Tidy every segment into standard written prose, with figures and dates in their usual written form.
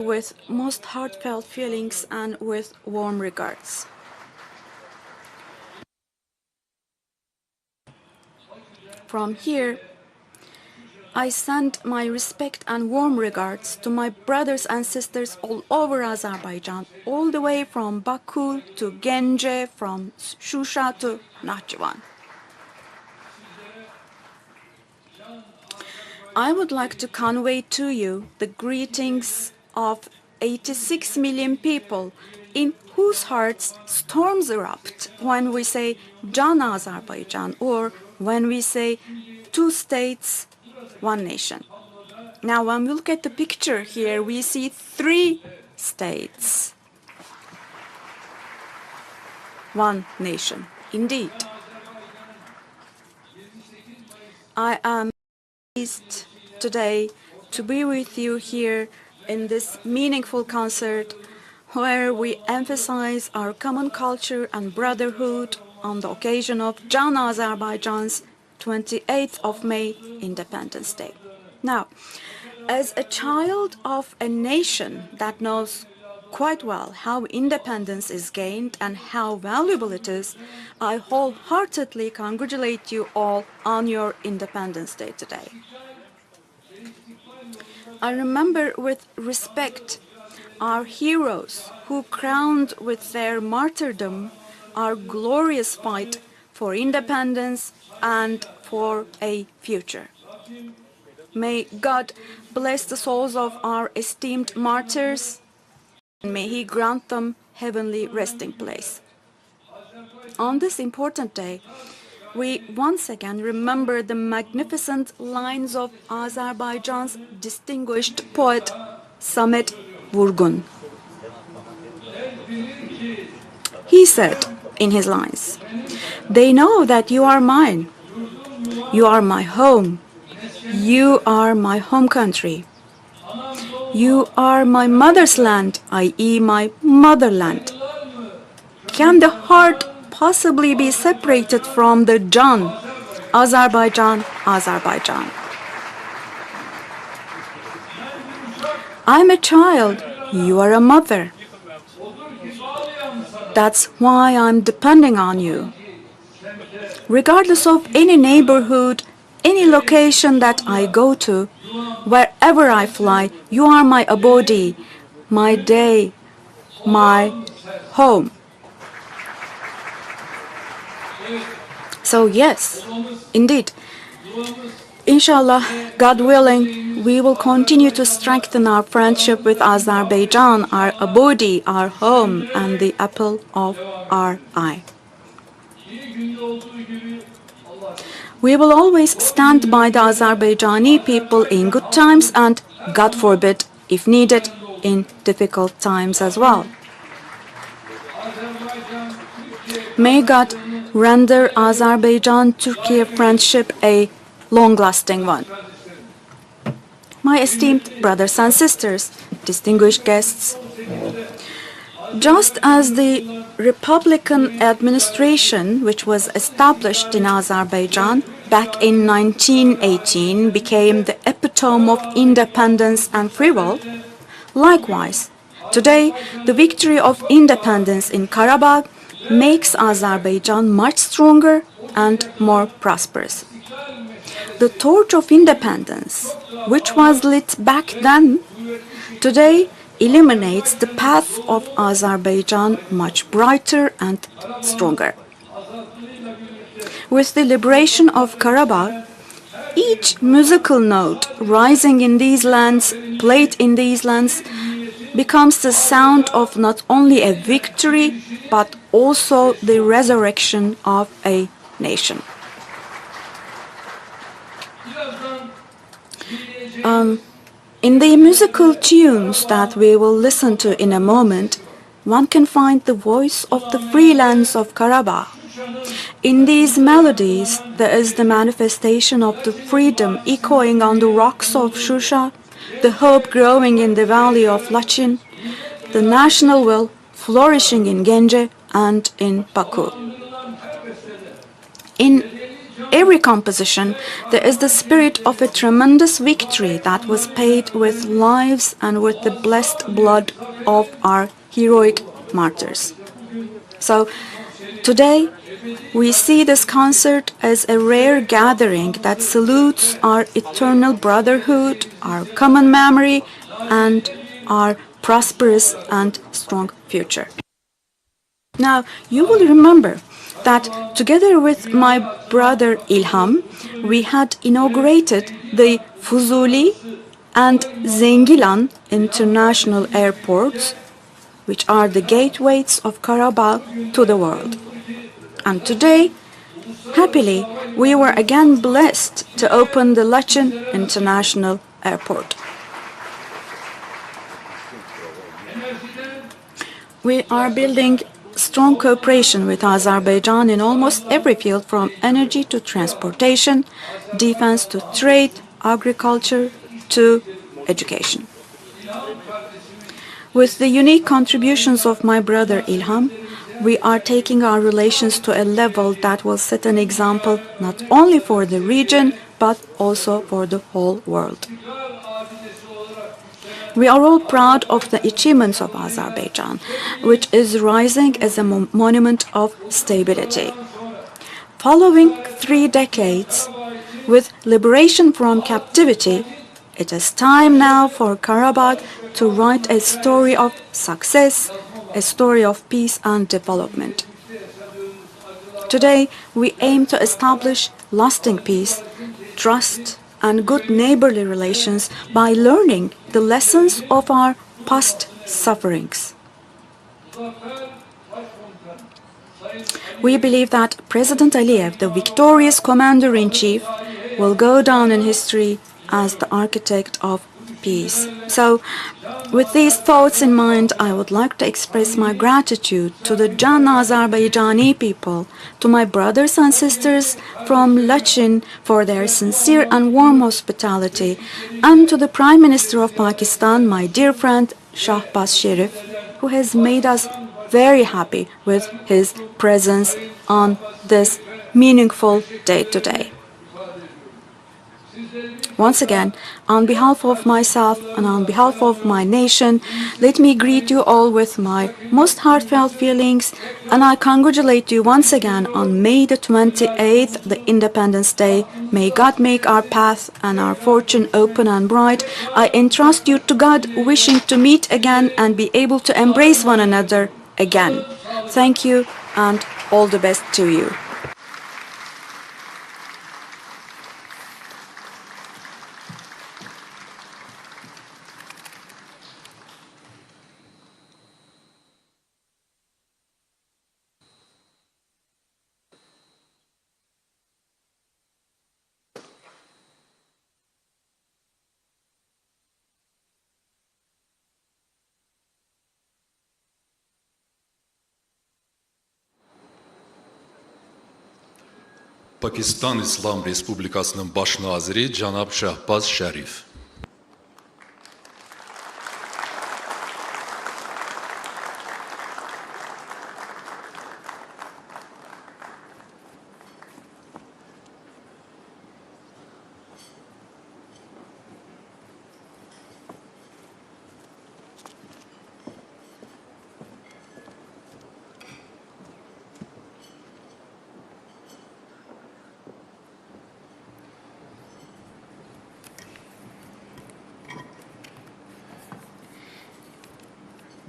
with most heartfelt feelings and with warm regards. From here, I send my respect and warm regards to my brothers and sisters all over Azerbaijan, all the way from Baku to Genge, from Shusha to Nakhchivan. I would like to convey to you the greetings of 86 million people in whose hearts storms erupt when we say Jan Azerbaijan or when we say two states, one nation. Now, when we look at the picture here, we see three states, one nation. Indeed, I am pleased today to be with you here in this meaningful concert where we emphasize our common culture and brotherhood on the occasion of Jan Azerbaijan's 28th of May Independence Day. Now, as a child of a nation that knows quite well how independence is gained and how valuable it is, I wholeheartedly congratulate you all on your Independence Day today. I remember with respect our heroes who crowned with their martyrdom our glorious fight for independence and for a future. May God bless the souls of our esteemed martyrs, and may He grant them heavenly resting place. On this important day, we once again remember the magnificent lines of Azerbaijan's distinguished poet Samet Vurgun. He said in his lines, "They know that you are mine. You are my home. You are my home country. You are my mother's land, i.e. my motherland. Can the heart possibly be separated from the Jan? Azerbaijan, Azerbaijan. I'm a child, you are a mother. That's why I'm depending on you. Regardless of any neighborhood, any location that I go to, wherever I fly, you are my abode, my day, my home." So yes, indeed, inshallah, God willing, we will continue to strengthen our friendship with Azerbaijan, our abode, our home, and the apple of our eye. We will always stand by the Azerbaijani people in good times and, God forbid, if needed, in difficult times as well. May God render Azerbaijan-Turkey friendship a long-lasting one. My esteemed brothers and sisters, distinguished guests, just as the Republican administration, which was established in Azerbaijan back in 1918, became the epitome of independence and free world, likewise, today the victory of independence in Karabakh makes Azerbaijan much stronger and more prosperous. The torch of independence, which was lit back then, today illuminates the path of Azerbaijan much brighter and stronger. With the liberation of Karabakh, each musical note rising in these lands, played in these lands, becomes the sound of not only a victory, but also the resurrection of a nation. In the musical tunes that we will listen to in a moment, one can find the voice of the free lands of Karabakh. In these melodies, there is the manifestation of the freedom echoing on the rocks of Shusha, the hope growing in the valley of Lachin, the national will flourishing in Genge and in Baku. In every composition, there is the spirit of a tremendous victory that was paid with lives and with the blessed blood of our heroic martyrs. So today, we see this concert as a rare gathering that salutes our eternal brotherhood, our common memory, and our prosperous and strong future. Now, you will remember that together with my brother Ilham, we had inaugurated the Fuzuli and Zengilan international airports, which are the gateways of Karabakh to the world. And today, happily, we were again blessed to open the Lachin International Airport. We are building strong cooperation with Azerbaijan in almost every field, from energy to transportation, defense to trade, agriculture to education. With the unique contributions of my brother Ilham, we are taking our relations to a level that will set an example not only for the region, but also for the whole world. We are all proud of the achievements of Azerbaijan, which is rising as a monument of stability. Following 3 decades with liberation from captivity, it is time now for Karabakh to write a story of success, a story of peace and development. Today, we aim to establish lasting peace, trust, and good neighborly relations by learning the lessons of our past sufferings. We believe that President Aliyev, the victorious commander-in-chief, will go down in history as the architect of peace. So, with these thoughts in mind, I would like to express my gratitude to the Jan Azerbaijani people, to my brothers and sisters from Lachin for their sincere and warm hospitality, and to the Prime Minister of Pakistan, my dear friend Shahbaz Sharif, who has made us very happy with his presence on this meaningful day today. Once again, on behalf of myself and on behalf of my nation, let me greet you all with my most heartfelt feelings, and I congratulate you once again on May the 28th, the Independence Day. May God make our path and our fortune open and bright. I entrust you to God, wishing to meet again and be able to embrace one another again. Thank you and all the best to you. Pakistan İslam Respublikasının baş naziri Cənab Şahbaz Şərif.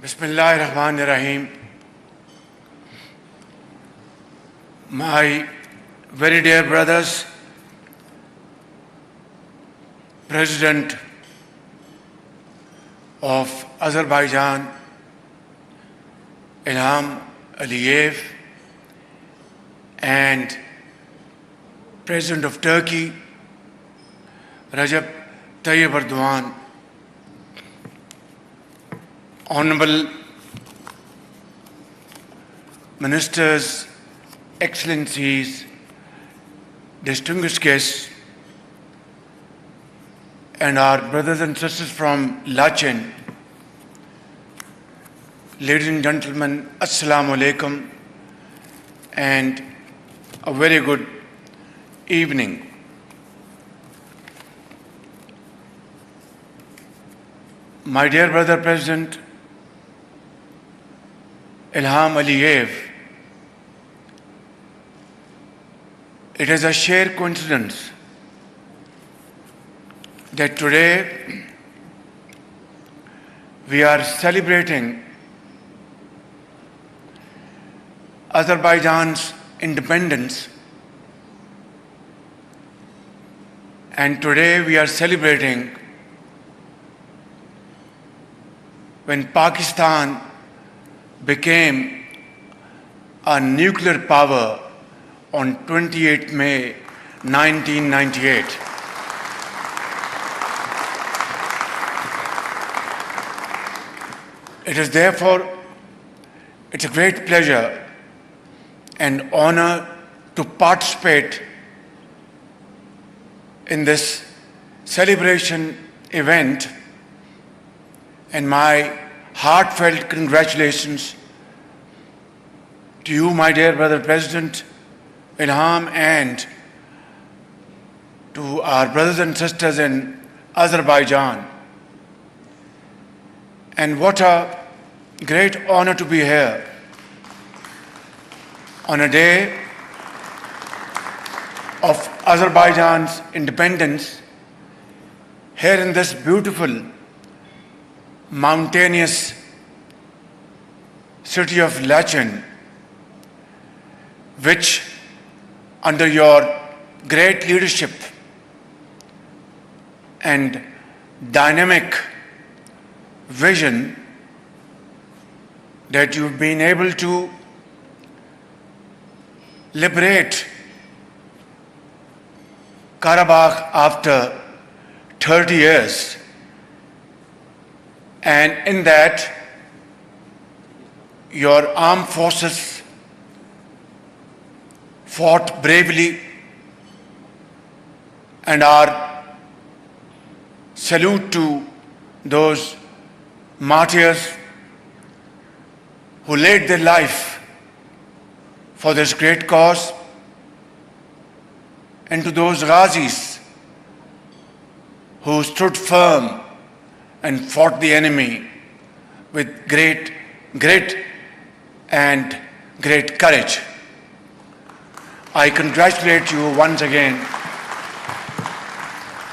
Bismillahirrahmanirrahim. My very dear brothers, President of Azerbaijan, Ilham Aliyev, and President of Turkey, Recep Tayyip Erdogan, Honorable Ministers, Excellencies, distinguished guests, and our brothers and sisters from Lachin, ladies and gentlemen, Assalamu alaikum, and a very good evening. My dear brother President Ilham Aliyev, it is a sheer coincidence that today we are celebrating Azerbaijan's independence, and today we are celebrating when Pakistan became a nuclear power on 28 May 1998. It is therefore, it's a great pleasure and honor to participate in this celebration event, and my heartfelt congratulations to you, my dear brother President Ilham, and to our brothers and sisters in Azerbaijan. And what a great honor to be here on a day of Azerbaijan's independence, here in this beautiful mountainous city of Lachen, which under your great leadership and dynamic vision that you've been able to liberate Karabakh after 30 years. And in that, your armed forces fought bravely, and our salute to those martyrs who laid their life for this great cause, and to those Ghazis who stood firm and fought the enemy with great grit and great courage. I congratulate you once again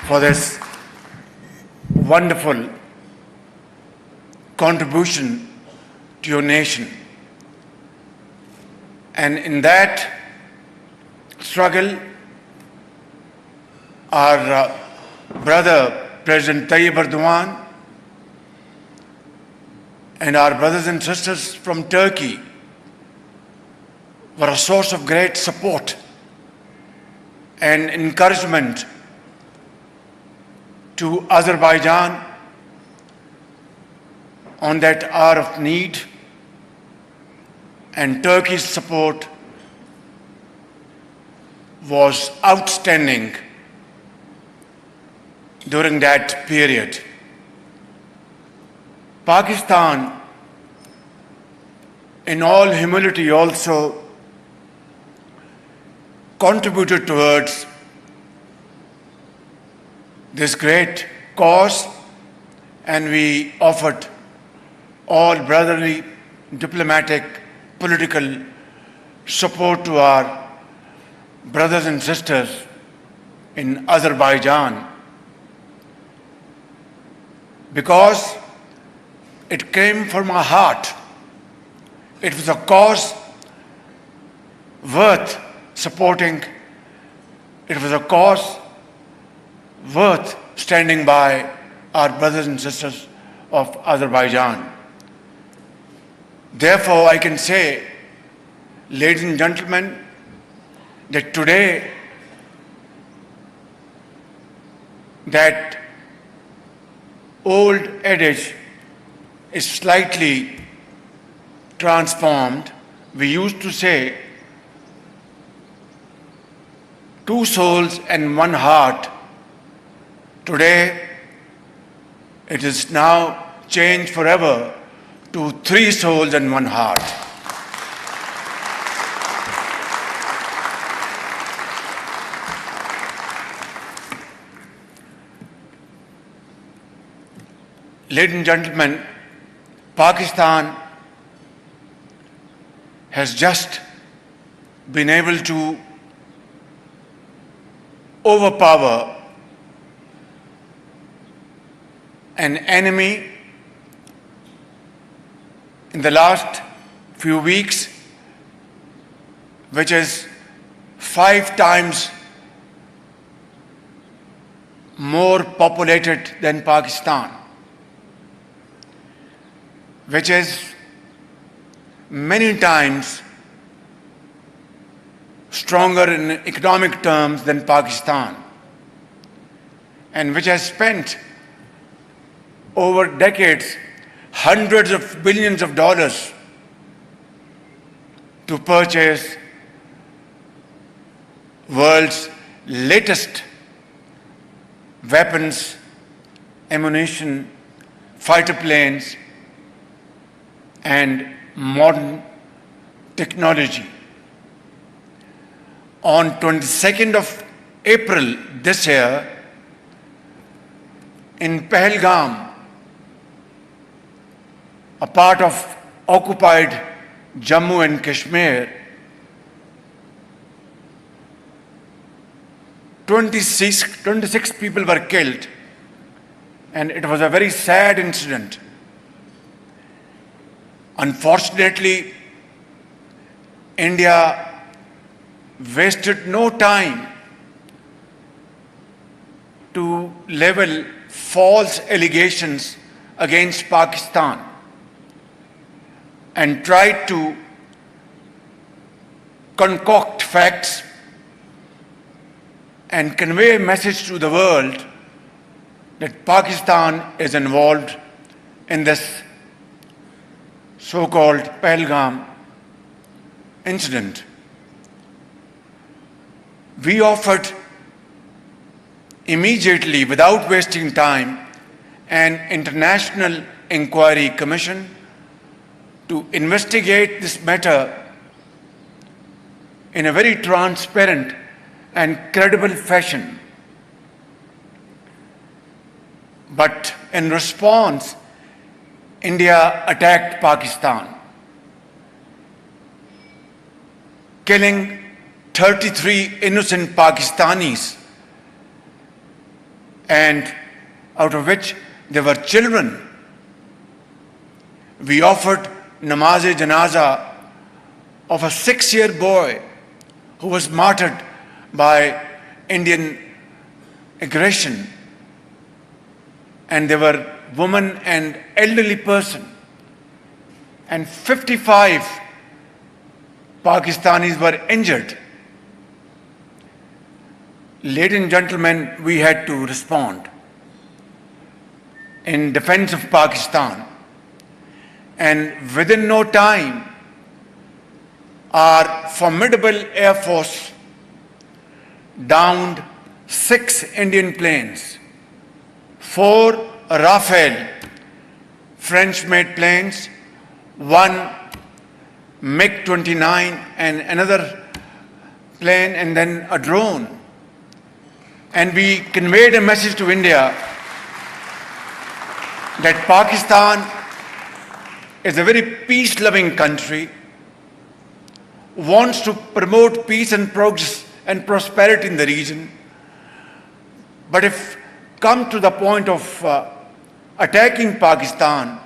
for this wonderful contribution to your nation. And in that struggle, our brother President Tayyip Erdogan and our brothers and sisters from Turkey were a source of great support and encouragement to Azerbaijan on that hour of need, and Turkey's support was outstanding during that period. Pakistan, in all humility, also contributed towards this great cause, and we offered all brotherly, diplomatic, political support to our brothers and sisters in Azerbaijan, because it came from our heart. It was a cause worth supporting. It was a cause worth standing by our brothers and sisters of Azerbaijan. Therefore, I can say, ladies and gentlemen, that today that old adage is slightly transformed. We used to say, two souls and one heart. Today, it is now changed forever to three souls and one heart. Ladies and gentlemen, Pakistan has just been able to overpower an enemy in the last few weeks, which is 5 times more populated than Pakistan, which is many times stronger in economic terms than Pakistan, and which has spent over decades hundreds of billions of dollars to purchase world's latest weapons, ammunition, fighter planes, and modern technology. On 22nd of April this year, in Pahalgam, a part of occupied Jammu and Kashmir, 26 people were killed, and it was a very sad incident. Unfortunately, India wasted no time to level false allegations against Pakistan and tried to concoct facts and convey a message to the world that Pakistan is involved in this so-called Pahalgam incident. We offered immediately, without wasting time, an international inquiry commission to investigate this matter in a very transparent and credible fashion. But in response, India attacked Pakistan, killing 33 innocent Pakistanis, and out of which there were children. We offered namaz-e-janaza of a 6-year boy who was martyred by Indian aggression, and there were women and elderly person, and 55 Pakistanis were injured. Ladies and gentlemen, we had to respond in defense of Pakistan, and within no time, our formidable Air Force downed 6 Indian planes, 4 Rafale French-made planes, 1 MiG-29 and another plane, and then a drone. And we conveyed a message to India that Pakistan is a very peace-loving country, wants to promote peace and progress and prosperity in the region. But if come to the point of attacking Pakistan,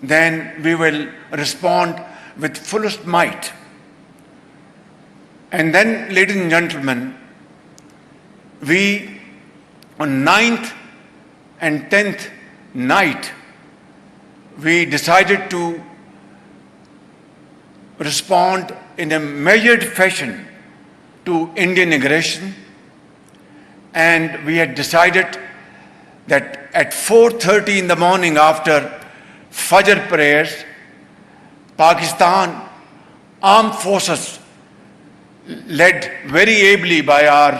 then we will respond with fullest might. And then, ladies and gentlemen, we, on 9th and 10th night, we decided to respond in a measured fashion to Indian aggression, and we had decided that at 4:30 in the morning, after Fajr prayers, Pakistan armed forces, led very ably by our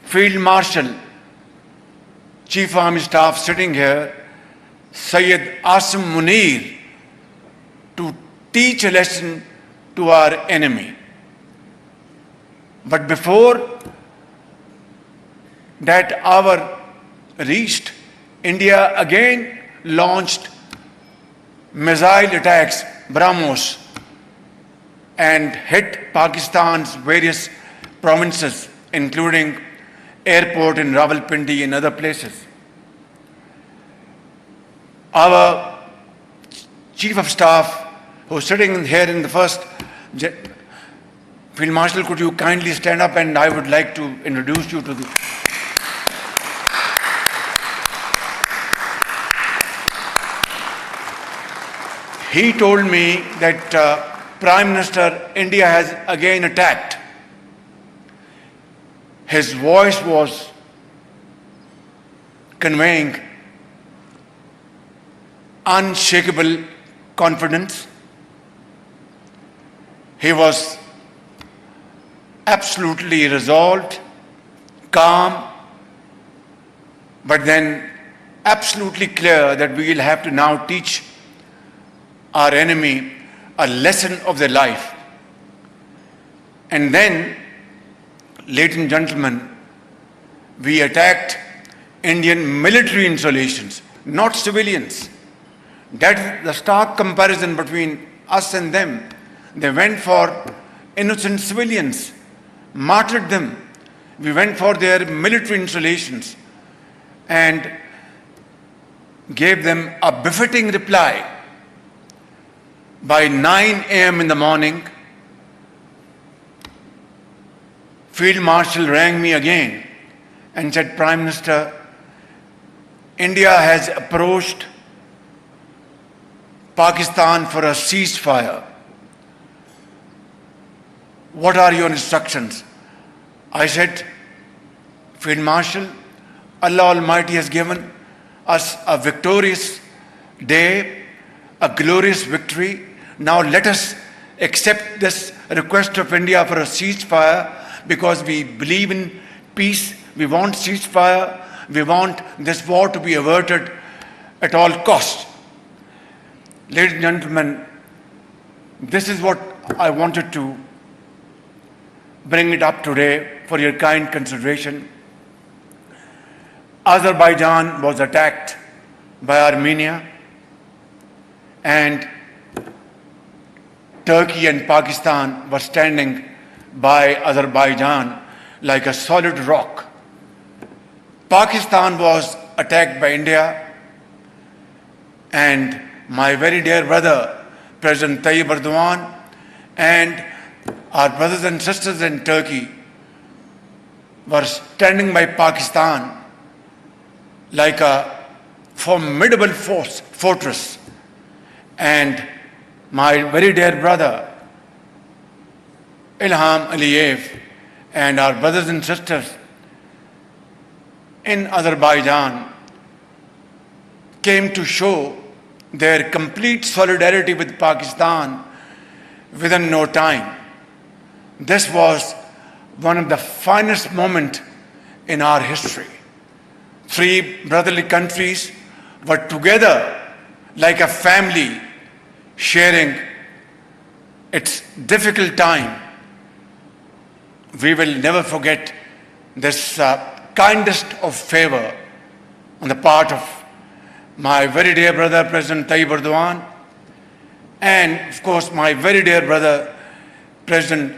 Field Marshal, Chief Army Staff sitting here, Syed Asim Munir, to teach a lesson to our enemy. But before that hour reached, India again launched missile attacks, BrahMos, and hit Pakistan's various provinces, including airport in Rawalpindi and other places. Our Chief of Staff, who's sitting here in the first, Field Marshal, could you kindly stand up, and I would like to introduce you to the... He told me that Prime Minister, India has again attacked. His voice was conveying unshakable confidence. He was absolutely resolved, calm, but then absolutely clear that we will have to now teach our enemy a lesson of their life. And then, ladies and gentlemen, we attacked Indian military installations, not civilians. That's the stark comparison between us and them. They went for innocent civilians, martyred them. We went for their military installations and gave them a befitting reply. By 9 a.m. in the morning, Field Marshal rang me again and said, Prime Minister, India has approached Pakistan for a ceasefire. What are your instructions? I said, Field Marshal, Allah Almighty has given us a victorious day, a glorious victory. Now let us accept this request of India for a ceasefire, because we believe in peace. We want ceasefire. We want this war to be averted at all costs. Ladies and gentlemen, this is what I wanted to bring it up today for your kind consideration. Azerbaijan was attacked by Armenia, and Turkey and Pakistan were standing by Azerbaijan like a solid rock. Pakistan was attacked by India, and my very dear brother, President Tayyip Erdogan, and our brothers and sisters in Turkey were standing by Pakistan like a formidable fortress. And my very dear brother, Ilham Aliyev, and our brothers and sisters in Azerbaijan came to show their complete solidarity with Pakistan within no time. This was one of the finest moments in our history. Three brotherly countries were together like a family, sharing its difficult time. We will never forget this kindest of favor on the part of my very dear brother, President Tayyip Erdogan, and of course my very dear brother, President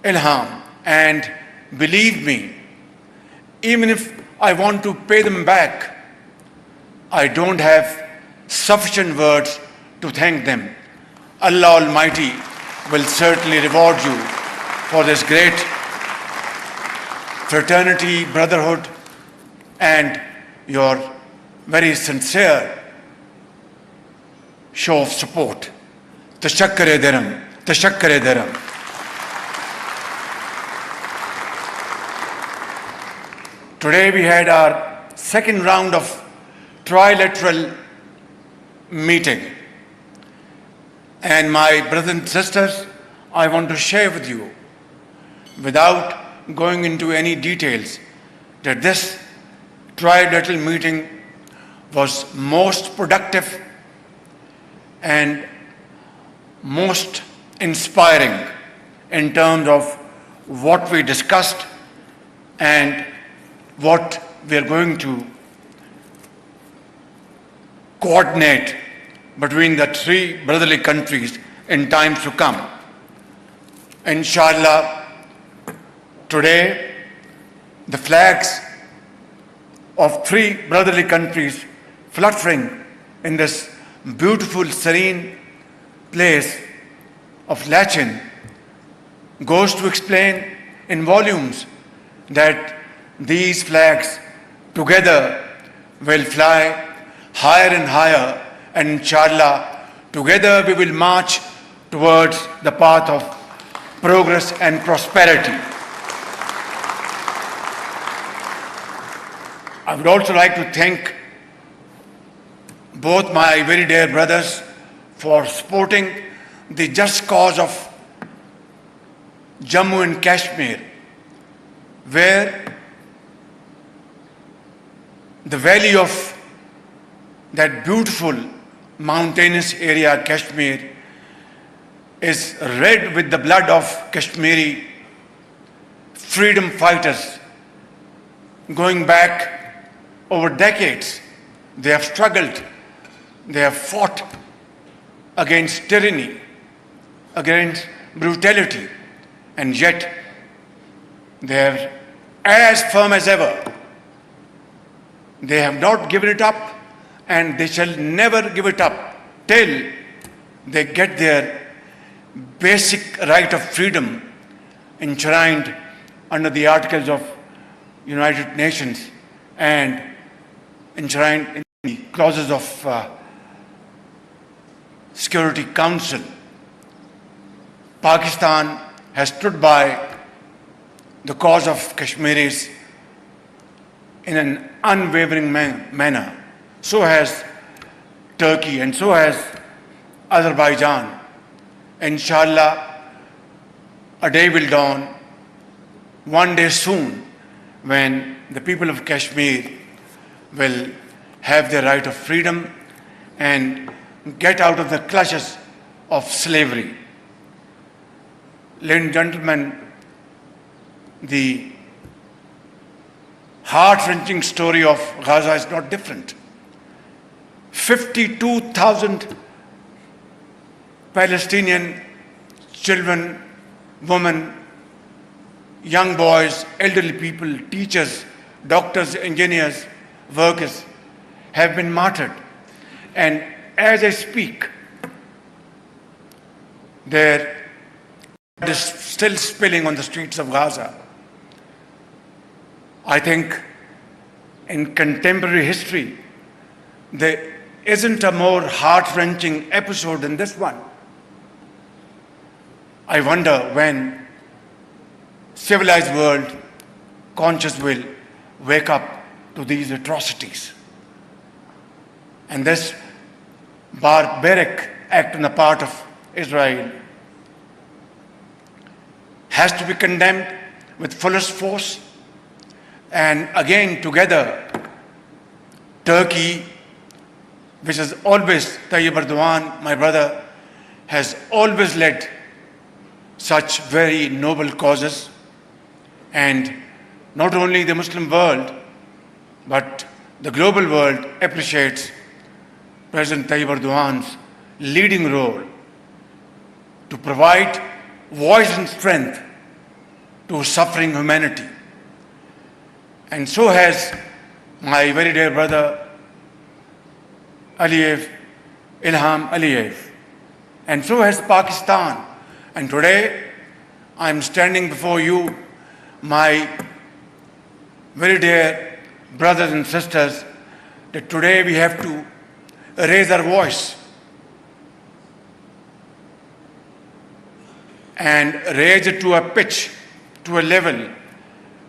Ilham. And believe me, even if I want to pay them back, I don't have sufficient words to thank them. Allah Almighty will certainly reward you for this great fraternity, brotherhood, and your very sincere show of support. Tashakkar-e diram, tashakkar-e diram. Today we had our second round of trilateral meeting. And my brothers and sisters, I want to share with you, without going into any details, that this trilateral meeting was most productive and most inspiring in terms of what we discussed and what we are going to coordinate between the three brotherly countries in times to come. Inshallah, today the flags of three brotherly countries fluttering in this beautiful, serene place of Lachin goes to explain in volumes that these flags together will fly higher and higher, and inshallah together we will march towards the path of progress and prosperity. I would also like to thank both my very dear brothers for supporting the just cause of Jammu and Kashmir, where the valley of that beautiful mountainous area, Kashmir, is red with the blood of Kashmiri freedom fighters. Going back over decades, they have struggled, they have fought against tyranny, against brutality, and yet they are as firm as ever. They have not given it up, and they shall never give it up till they get their basic right of freedom enshrined under the Articles of United Nations and enshrined in the clauses of Security Council. Pakistan has stood by the cause of Kashmiris in an unwavering manner. So has Turkey, and so has Azerbaijan. Inshallah, a day will dawn, one day soon, when the people of Kashmir will have their right of freedom and get out of the clutches of slavery. Ladies and gentlemen, the heart-wrenching story of Gaza is not different. 52,000 Palestinian children, women, young boys, elderly people, teachers, doctors, engineers, workers have been martyred. And as I speak, their blood is still spilling on the streets of Gaza. I think in contemporary history, there isn't a more heart-wrenching episode than this one. I wonder when civilized world conscious will wake up to these atrocities. And this barbaric act on the part of Israel has to be condemned with fullest force. And again, together, Turkey, which has always, Tayyip Erdogan, my brother, has always led such very noble causes. And not only the Muslim world, but the global world appreciates President Tayyip Erdogan's leading role to provide voice and strength to suffering humanity. And so has my very dear brother Ilham Aliyev. And so has Pakistan. And today I am standing before you, my very dear brothers and sisters, that today we have to raise our voice and raise it to a pitch, to a level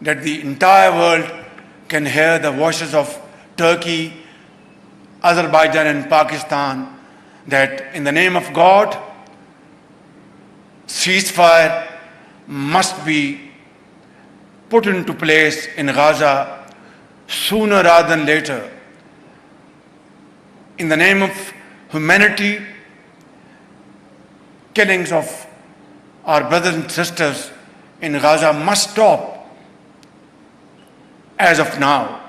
that the entire world can hear the voices of Turkey, Azerbaijan and Pakistan, that in the name of God, ceasefire must be put into place in Gaza sooner rather than later. In the name of humanity, killings of our brothers and sisters in Gaza must stop as of now.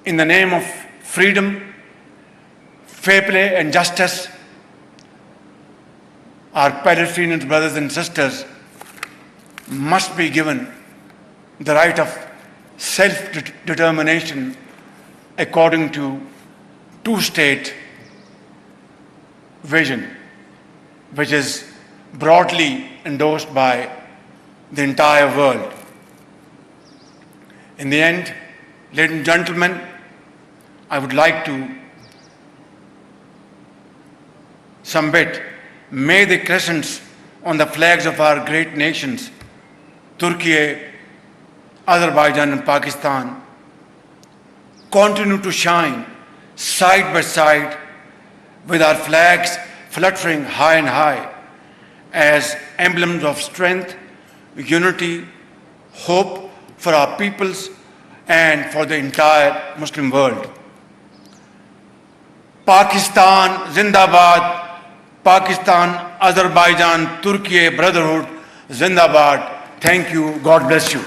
In the name of freedom, fair play, and justice, our Palestinian brothers and sisters must be given the right of self-determination according to two-state vision, which is broadly endorsed by the entire world. In the end, ladies and gentlemen, I would like to submit, may the crescents on the flags of our great nations, Turkey, Azerbaijan and Pakistan, continue to shine side by side with our flags fluttering high and high as emblems of strength, unity, hope for our peoples and for the entire Muslim world. Pakistan Zindabad, Pakistan, Azerbaijan, Turkey, brotherhood, Zindabad. Thank you. God bless you.